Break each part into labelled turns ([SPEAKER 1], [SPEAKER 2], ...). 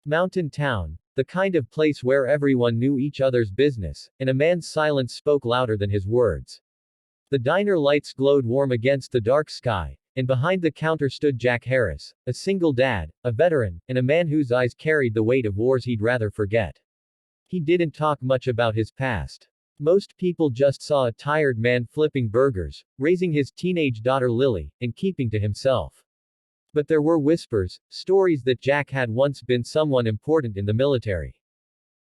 [SPEAKER 1] Mountain town. The kind of place where everyone knew each other's business, and a man's silence spoke louder than his words. The diner lights glowed warm against the dark sky, and behind the counter stood Jack Harris, a single dad, a veteran, and a man whose eyes carried the weight of wars he'd rather forget. He didn't talk much about his past. Most people just saw a tired man flipping burgers, raising his teenage daughter Lily, and keeping to himself. But there were whispers, stories that Jack had once been someone important in the military.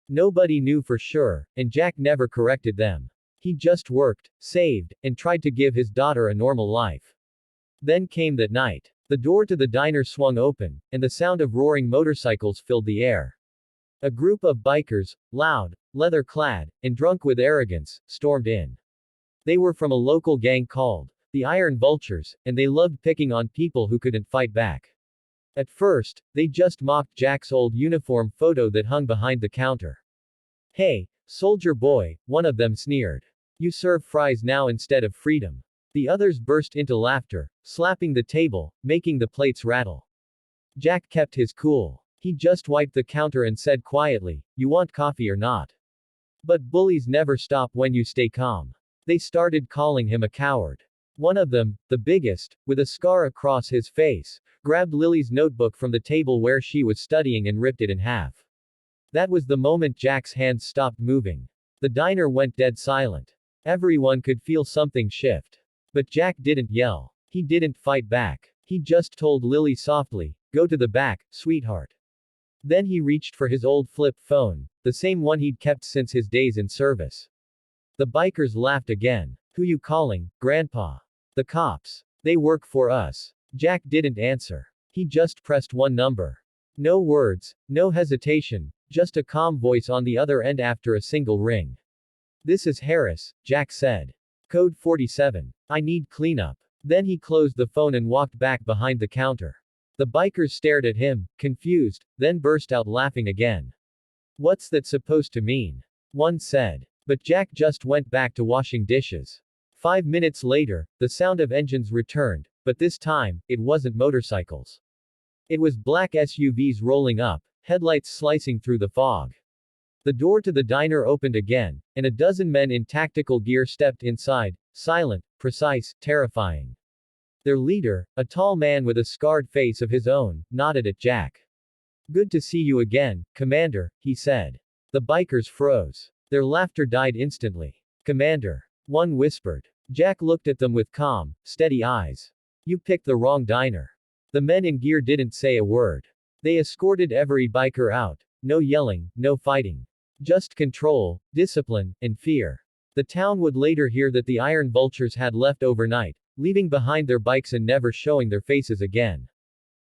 [SPEAKER 1] Nobody knew for sure, and Jack never corrected them. He just worked, saved, and tried to give his daughter a normal life. Then came that night. The door to the diner swung open, and the sound of roaring motorcycles filled the air. A group of bikers, loud, leather-clad, and drunk with arrogance, stormed in. They were from a local gang called the Iron Vultures, and they loved picking on people who couldn't fight back. At first, they just mocked Jack's old uniform photo that hung behind the counter. "Hey, soldier boy," one of them sneered. "You serve fries now instead of freedom." The others burst into laughter, slapping the table, making the plates rattle. Jack kept his cool. He just wiped the counter and said quietly, "You want coffee or not?" But bullies never stop when you stay calm. They started calling him a coward. One of them, the biggest, with a scar across his face, grabbed Lily's notebook from the table where she was studying and ripped it in half. That was the moment Jack's hands stopped moving. The diner went dead silent. Everyone could feel something shift. But Jack didn't yell. He didn't fight back. He just told Lily softly, "Go to the back, sweetheart." Then he reached for his old flip phone, the same one he'd kept since his days in service. The bikers laughed again. "Who you calling, Grandpa?" "The cops. They work for us." Jack didn't answer. He just pressed one number. No words, no hesitation, just a calm voice on the other end after a single ring. "This is Harris," Jack said. "Code 47. I need cleanup." Then he closed the phone and walked back behind the counter. The bikers stared at him, confused, then burst out laughing again. "What's that supposed to mean?" one said. But Jack just went back to washing dishes. 5 minutes later, the sound of engines returned, but this time, it wasn't motorcycles. It was black SUVs rolling up, headlights slicing through the fog. The door to the diner opened again, and a dozen men in tactical gear stepped inside, silent, precise, terrifying. Their leader, a tall man with a scarred face of his own, nodded at Jack. "Good to see you again, Commander," he said. The bikers froze. Their laughter died instantly. "Commander," one whispered. Jack looked at them with calm, steady eyes. "You picked the wrong diner." The men in gear didn't say a word. They escorted every biker out. No yelling, no fighting. Just control, discipline, and fear. The town would later hear that the Iron Vultures had left overnight, leaving behind their bikes and never showing their faces again.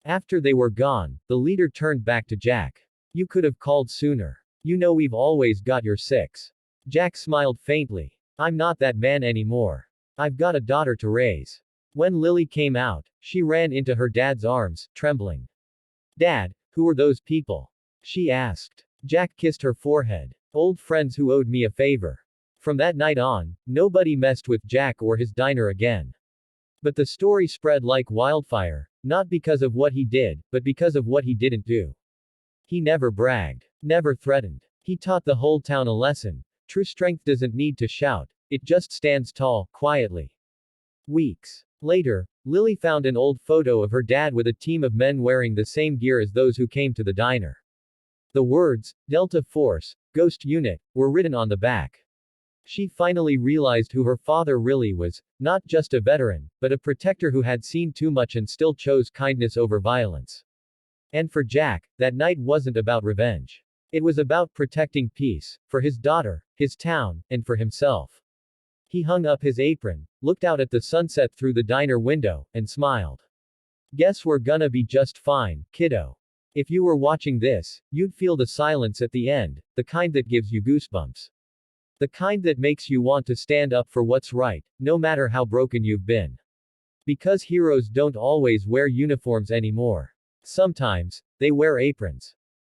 [SPEAKER 1] After they were gone, the leader turned back to Jack. "You could have called sooner. You know we've always got your six." Jack smiled faintly. "I'm not that man anymore. I've got a daughter to raise." When Lily came out, she ran into her dad's arms, trembling. "Dad, who were those people?" she asked. Jack kissed her forehead. "Old friends who owed me a favor." From that night on, nobody messed with Jack or his diner again. But the story spread like wildfire, not because of what he did, but because of what he didn't do. He never bragged. Never threatened. He taught the whole town a lesson. True strength doesn't need to shout. It just stands tall, quietly. Weeks later, Lily found an old photo of her dad with a team of men wearing the same gear as those who came to the diner. The words, "Delta Force, Ghost Unit," were written on the back. She finally realized who her father really was, not just a veteran, but a protector who had seen too much and still chose kindness over violence. And for Jack, that night wasn't about revenge. It was about protecting peace, for his daughter, his town, and for himself. He hung up his apron, looked out at the sunset through the diner window, and smiled. "Guess we're gonna be just fine, kiddo." If you were watching this, you'd feel the silence at the end, the kind that gives you goosebumps. The kind that makes you want to stand up for what's right, no matter how broken you've been. Because heroes don't always wear uniforms anymore. Sometimes, they wear aprons.